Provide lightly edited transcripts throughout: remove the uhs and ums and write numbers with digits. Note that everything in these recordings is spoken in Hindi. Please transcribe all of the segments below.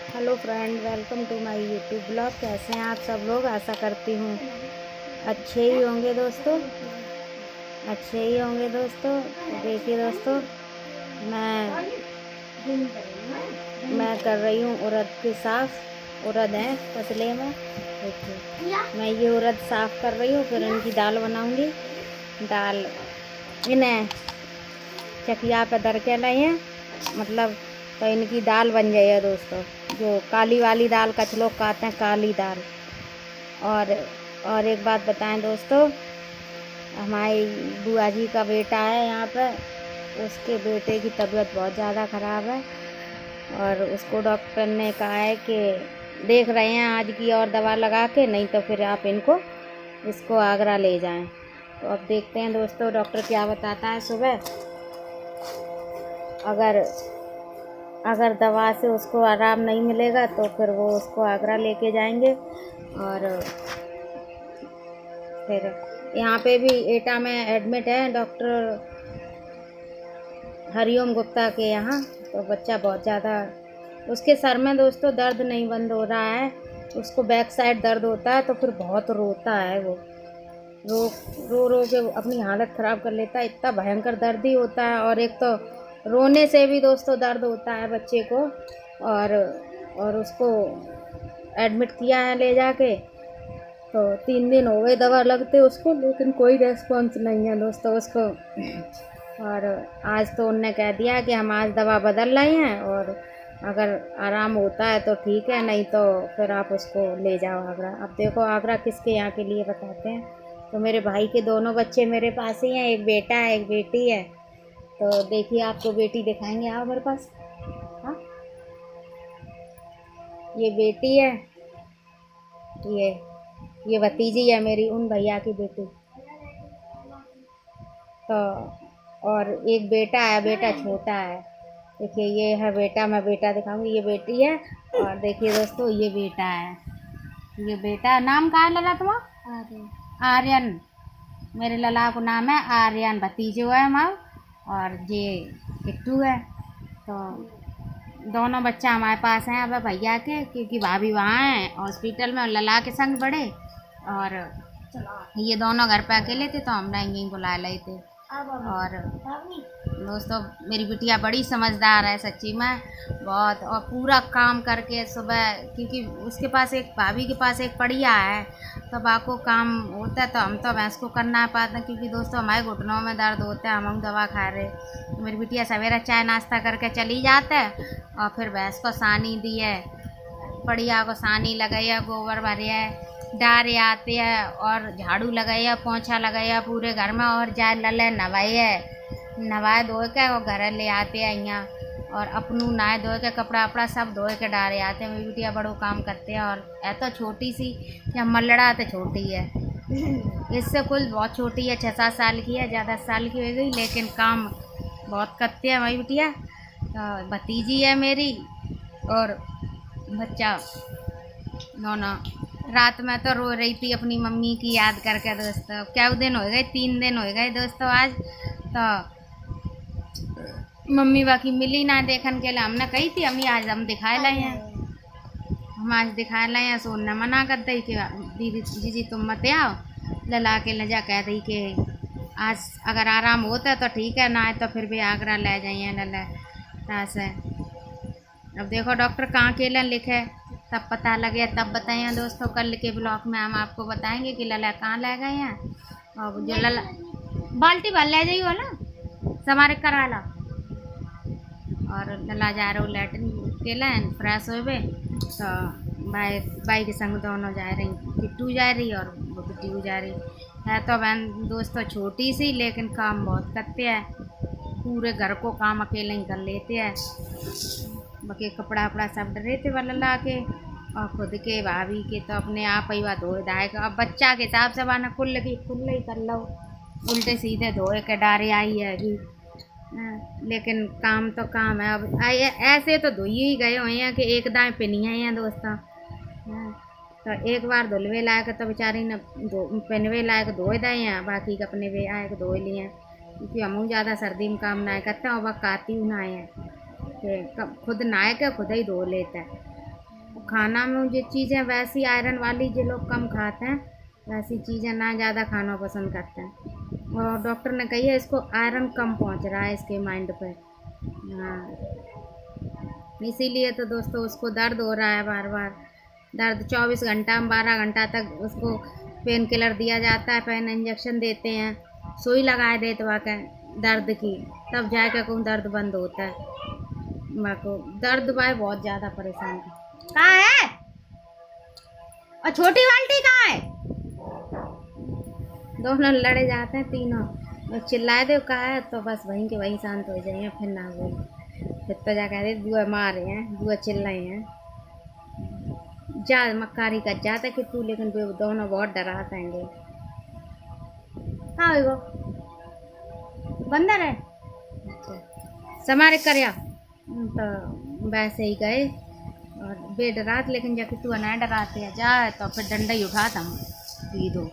Hello friend, welcome to my YouTube blog. कैसे हैं आप सब लोग? आशा करती हूँ अच्छे ही होंगे दोस्तों, अच्छे ही होंगे दोस्तों। तो देखिए दोस्तों, मैं कर रही हूँ उड़द की साफ़। उड़द है पतले में। देखिए मैं ये उड़द साफ़ कर रही हूँ, फिर इनकी दाल बनाऊँगी। दाल इन्हें चकिया पे दर के लाई हैं, मतलब तो इनकी दाल बन जाए दोस्तों। जो काली वाली दाल कच लोग कहते हैं, काली दाल। और एक बात बताएं दोस्तों, हमारी बुआ जी का बेटा है यहाँ पर। उसके बेटे की तबीयत बहुत ज़्यादा ख़राब है और उसको डॉक्टर ने कहा है कि देख रहे हैं आज की और दवा लगा के, नहीं तो फिर आप इसको आगरा ले जाएं। तो अब देखते हैं दोस्तों डॉक्टर क्या बताता है सुबह। अगर दवा से उसको आराम नहीं मिलेगा तो फिर वो उसको आगरा लेके जाएंगे। और फिर यहाँ पे भी एटा में एडमिट है डॉक्टर हरिओम गुप्ता के यहाँ। तो बच्चा बहुत ज़्यादा, उसके सर में दोस्तों दर्द नहीं बंद हो रहा है। उसको बैक साइड दर्द होता है तो फिर बहुत रोता है। वो रो के अपनी हालत ख़राब कर लेता है। इतना भयंकर दर्द ही होता है। और एक तो रोने से भी दोस्तों दर्द होता है बच्चे को। और उसको एडमिट किया है ले जाके। तो 3 दिन हो गए दवा लगते उसको, लेकिन कोई रेस्पॉन्स नहीं है दोस्तों उसको। और आज तो उनने कह दिया कि हम आज दवा बदल रहे हैं, और अगर आराम होता है तो ठीक है, नहीं तो फिर आप उसको ले जाओ आगरा। अब देखो आगरा किसके यहाँ के लिए बताते हैं। तो मेरे भाई के दोनों बच्चे मेरे पास ही हैं, एक बेटा है एक बेटी है। तो देखिए आपको बेटी दिखाएंगे, आओ मेरे पास। हाँ, ये बेटी है, ये भतीजी है मेरी, उन भैया की बेटी। तो और एक बेटा है, बेटा छोटा है। देखिए ये है बेटा, मैं बेटा दिखाऊंगी। ये बेटी है। और देखिए दोस्तों ये बेटा है, ये बेटा। नाम कहाँ है लला तुम्हारा? आर्यन। मेरे लला को नाम है आर्यन, भतीजो है माँ। और ये किट्टू है। तो दोनों बच्चा हमारे पास हैं अब भैया के, क्योंकि भाभी वहाँ हैं हॉस्पिटल में और लला के संग बड़े। और ये दोनों घर पे अकेले थे तो हम यहीं बुला लाए थे। और दोस्तों मेरी बिटिया बड़ी समझदार है सच्ची में, बहुत। और पूरा काम करके सुबह, क्योंकि उसके पास एक भाभी के पास एक पड़िया है, तो बाको काम होता है तो हम तो भैंस को करना पाते हैं, क्योंकि दोस्तों हमारे घुटनों में दर्द होता है, हम दवा खा रहे। तो मेरी बिटिया सवेरा चाय नाश्ता करके चली जाता है और फिर भैंस को सानी दी है, पड़िया को सानी लगाई है, गोबर भरे है, डारे आते हैं और झाड़ू लगाया, पोंछा लगाया पूरे घर में। और जाए लले नवाए धोए के और घर ले आते हैं यहाँ। और अपनू नहाए धोए के कपड़ा वपड़ा सब धोए के डारे आते हैं। मेरी बिटिया बड़ो काम करते हैं। और है तो छोटी सी, या मल्लड़ा तो छोटी है, इससे कुल बहुत छोटी है, 6-7 साल की है, ज़्यादा साल की हो गई, लेकिन काम बहुत करते हैं मेरी बिटिया। तो भतीजी है मेरी और बच्चा दोनों। रात में तो रो रही थी अपनी मम्मी की याद करके दोस्तों। क्या दिन हो गए, 3 दिन हो गए दोस्तों आज। तो मम्मी बाकी मिली ना देखने के लिए। हमने कही थी अम्मी आज हम दिखाए लाए हैं, हम आज दिखाए लाए हैं। सो उन्हें मना कर दी कि दीदी जीजी तुम मत आओ। लला के लजा कह रही कि आज अगर आराम होता है तो ठीक है, ना है तो फिर भी आगरा ले जाइए लला से। अब देखो डॉक्टर कहाँ के लिए लिखे, तब पता लगे तब बताइए दोस्तों। कल के ब्लॉग में हम आपको बताएंगे कि लला कहाँ ले गए हैं। और जो लला बाल्टी भर ले जाइए ना, समारे करा ला। और लला जा रहे हो लैट्रिन के लिए, फ्रेश हो गए। तो भाई के संग दोनों जा रही, किट्टू जा रही और वो बिट्टू जा रही है। तो बहन दोस्तों छोटी सी, लेकिन काम बहुत करते हैं, पूरे घर को काम अकेले ही कर लेते हैं। बाकी कपड़ा वपड़ा सब डरे थे लला के, और खुद के भाभी के तो अपने आप ही वह धोए धाए। अब बच्चा के हिसाब से वाना कुल ही कर लो, उल्टे सीधे धोए के डारे आई है अभी। लेकिन काम तो काम है। अब ऐसे तो धोई ही गए हुए हैं कि एक दाएँ पिनिया हैं दोस्तों। तो एक बार धुलवे लायक तो बेचारी ने पहनवे लायक धोए दाए हैं, बाकी अपने वे आए धोए लिए हैं, क्योंकि हम ज़्यादा सर्दी में काम ना करते हैं। और वह काती हूँ ना है कि खुद नहाए के खुद ही धो लेता है। खाना में जो चीज़ें वैसी आयरन वाली जो लोग कम खाते हैं, वैसी चीज़ें ना ज़्यादा खाना पसंद करते हैं। और डॉक्टर ने कही है इसको आयरन कम पहुंच रहा है इसके माइंड पे। हाँ, इसीलिए तो दोस्तों उसको दर्द हो रहा है बार बार। दर्द 24 घंटा में 12 घंटा तक उसको पेन किलर दिया जाता है, पेन इंजेक्शन देते हैं, सुई लगाए देते वाके दर्द की, तब जाके कोई दर्द बंद होता है। मेरे को दर्द भाई बहुत ज़्यादा परेशान है। कहाँ है और छोटी बाल्टी कहाँ है? दोनों लड़े जाते हैं तीनों, चिल्लाए दे कहा है तो बस वहीं के वहीं शांत हो जाइए, फिर ना बोल। फिर तो जा कह रहे बुआ मारे हैं, बुआ चिल्लाए हैं, जा मक्कारी का जाता कि तू, लेकिन दोनों बहुत डराते हैं। हाँ वो बंदर है, समारे करया तो वैसे ही गए और बे डरात, लेकिन जाके तू ना डराते है जा, तो फिर डंडा ही उठाता हूँ पी दो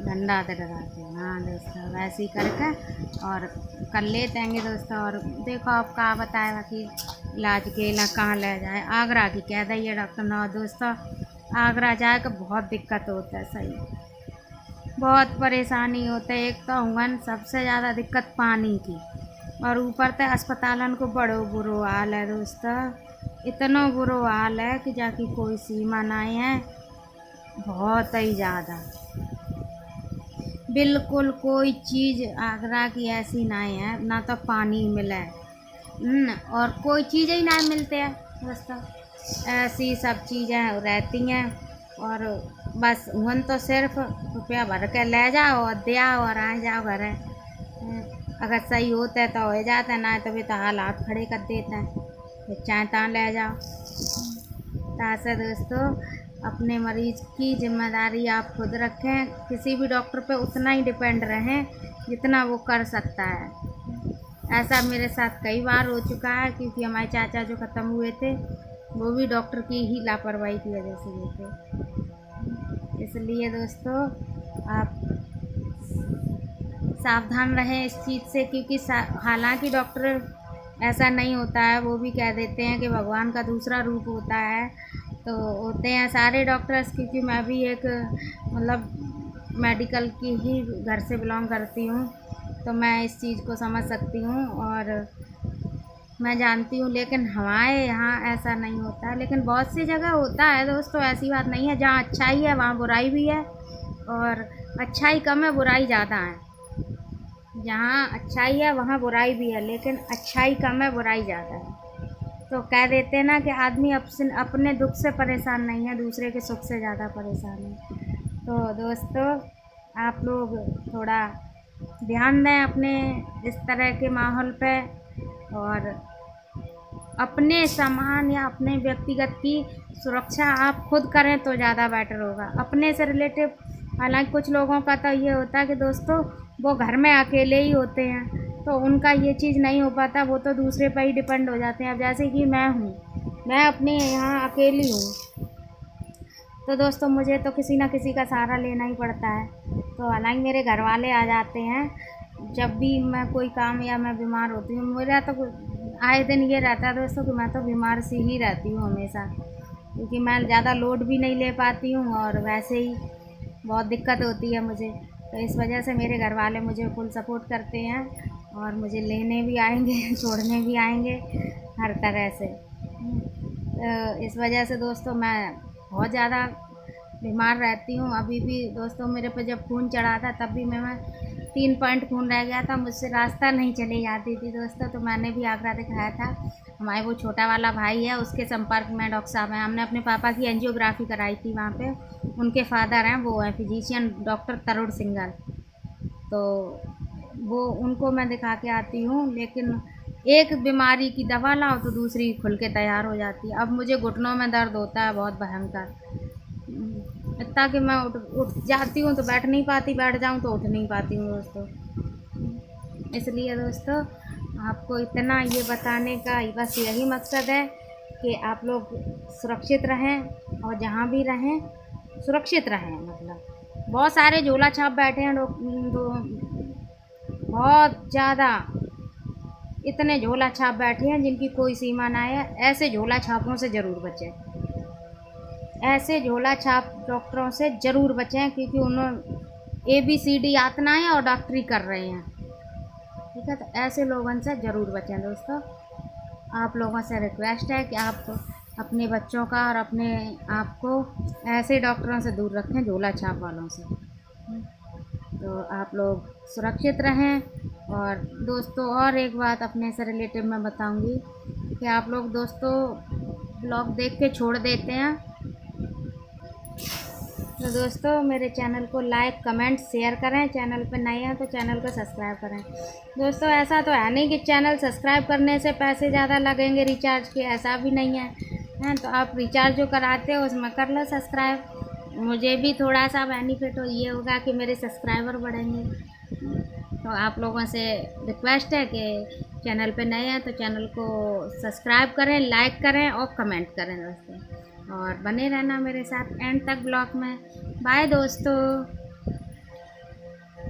डंडा तो डराते हैं। हाँ दोस्तों, वैसे ही करके और कर लेते हैं दोस्तों। और देखो आप क्या बताएगा कि इलाज के लिए कहाँ ले जाए, आगरा की कह दिए डॉक्टर ना दोस्तों, आगरा जाए तो बहुत दिक्कत होता है, सही बहुत परेशानी होता है। एक तो हुन सबसे ज़्यादा दिक्कत पानी की, और ऊपर से अस्पतालन को बड़ो बुरो हाल है दोस्तों, इतना बुरो हाल है कि जाकि कोई सीमा नहीं है, बहुत ही ज़्यादा। बिल्कुल कोई चीज़ आगरा की ऐसी नहीं है, ना तो पानी मिले और कोई चीज़ ही नहीं मिलते है दोस्तों, ऐसी सब चीज़ें रहती हैं। और बस उन तो सिर्फ रुपया भर के ले जाओ और दे आओ और आ जाओ घर। अगर सही होता है तो हो जाता है, ना तो भी तो हालात खड़े कर देते हैं, फिर चाहे तहाँ ले जाओ। ऐसे दोस्तों अपने मरीज की जिम्मेदारी आप खुद रखें, किसी भी डॉक्टर पे उतना ही डिपेंड रहें जितना वो कर सकता है। ऐसा मेरे साथ कई बार हो चुका है, क्योंकि हमारे चाचा जो ख़त्म हुए थे वो भी डॉक्टर की ही लापरवाही की वजह से हुए थे। इसलिए दोस्तों आप सावधान रहें इस चीज़ से, क्योंकि हालांकि डॉक्टर ऐसा नहीं होता है, वो भी कह देते हैं कि भगवान का दूसरा रूप होता है, तो होते हैं सारे डॉक्टर्स, क्योंकि मैं भी एक मतलब मेडिकल की ही घर से बिलोंग करती हूँ, तो मैं इस चीज़ को समझ सकती हूँ और मैं जानती हूँ। लेकिन हमारे यहाँ ऐसा नहीं होता है, लेकिन बहुत सी जगह होता है दोस्तों, ऐसी बात नहीं है। जहाँ अच्छाई है वहाँ बुराई भी है, और अच्छाई कम है बुराई ज़्यादा है। जहाँ अच्छाई है वहाँ बुराई भी है, लेकिन अच्छाई कम है बुराई ज़्यादा है। तो कह देते हैं ना कि आदमी अपने दुख से परेशान नहीं है, दूसरे के सुख से ज़्यादा परेशान है। तो दोस्तों आप लोग थोड़ा ध्यान दें अपने इस तरह के माहौल पे, और अपने सामान या अपने व्यक्तिगत की सुरक्षा आप खुद करें तो ज़्यादा बेटर होगा। अपने से रिलेटिव, हालांकि कुछ लोगों का तो ये होता है कि दोस्तों वो घर में अकेले ही होते हैं, तो उनका ये चीज़ नहीं हो पाता, वो तो दूसरे पर ही डिपेंड हो जाते हैं। अब जैसे कि मैं हूँ, मैं अपने यहाँ अकेली हूँ, तो दोस्तों मुझे तो किसी ना किसी का सहारा लेना ही पड़ता है। तो हालांकि मेरे घर वाले आ जाते हैं जब भी मैं कोई काम या मैं बीमार होती हूँ। मेरा तो आए दिन ये रहता है दोस्तों कि मैं तो बीमार सी ही रहती हूँ हमेशा, क्योंकि मैं ज़्यादा लोड भी नहीं ले पाती हूँ और वैसे ही बहुत दिक्कत होती है मुझे। तो इस वजह से मेरे घर वाले मुझे फुल सपोर्ट करते हैं, और मुझे लेने भी आएंगे छोड़ने भी आएंगे हर तरह से। तो इस वजह से दोस्तों मैं बहुत ज़्यादा बीमार रहती हूँ। अभी भी दोस्तों मेरे पे जब खून चढ़ा था तब भी मैं 3 पॉइंट खून रह गया था, मुझसे रास्ता नहीं चली जाती थी दोस्तों। तो मैंने भी आगरा दिखाया था, हमारे वो छोटा वाला भाई है उसके संपर्क में डॉक्टर साहब हैं, हमने अपने पापा की एंजियोग्राफी कराई थी वहाँ पे। उनके फादर हैं, वो हैं फिजिशियन डॉक्टर तरुण सिंघल, तो वो उनको मैं दिखा के आती हूँ। लेकिन एक बीमारी की दवा लाओ तो दूसरी खुल के तैयार हो जाती है। अब मुझे घुटनों में दर्द होता है बहुत भयंकर, इतना कि मैं उठ जाती हूँ तो बैठ नहीं पाती, बैठ जाऊँ तो उठ नहीं पाती हूँ दोस्तों। इसलिए दोस्तों आपको इतना ये बताने का बस यही मकसद है कि आप लोग सुरक्षित रहें, और जहाँ भी रहें सुरक्षित रहें। मतलब बहुत सारे झोला छाप बैठे हैं लोग, बहुत ज़्यादा इतने झोला छाप बैठे हैं जिनकी कोई सीमा ना है। ऐसे झोला छापों से ज़रूर बचें, ऐसे झोला छाप डॉक्टरों से ज़रूर बचें, क्योंकि उन्होंने ABCD यातना है और डॉक्टरी कर रहे हैं। ठीक है, तो ऐसे लोगों से ज़रूर बचें दोस्तों। आप लोगों से रिक्वेस्ट है कि आप अपने बच्चों का और अपने आप को ऐसे डॉक्टरों से दूर रखें, झोला छाप वालों से। तो आप लोग सुरक्षित रहें। और दोस्तों और एक बात अपने से रिलेटिव मैं बताऊंगी कि आप लोग दोस्तों ब्लॉग देख के छोड़ देते हैं। तो दोस्तों मेरे चैनल को लाइक कमेंट शेयर करें, चैनल पर नए हैं तो चैनल को सब्सक्राइब करें। दोस्तों ऐसा तो है नहीं कि चैनल सब्सक्राइब करने से पैसे ज़्यादा लगेंगे रिचार्ज के, ऐसा भी नहीं है। तो आप रिचार्ज जो कराते हो उसमें कर लो सब्सक्राइब, मुझे भी थोड़ा सा बेनिफिट ये होगा कि मेरे सब्सक्राइबर बढ़ेंगे। तो आप लोगों से रिक्वेस्ट है कि चैनल पे नए हैं तो चैनल को सब्सक्राइब करें, लाइक करें और कमेंट करें दोस्तों, और बने रहना मेरे साथ एंड तक ब्लॉग में। बाय दोस्तों।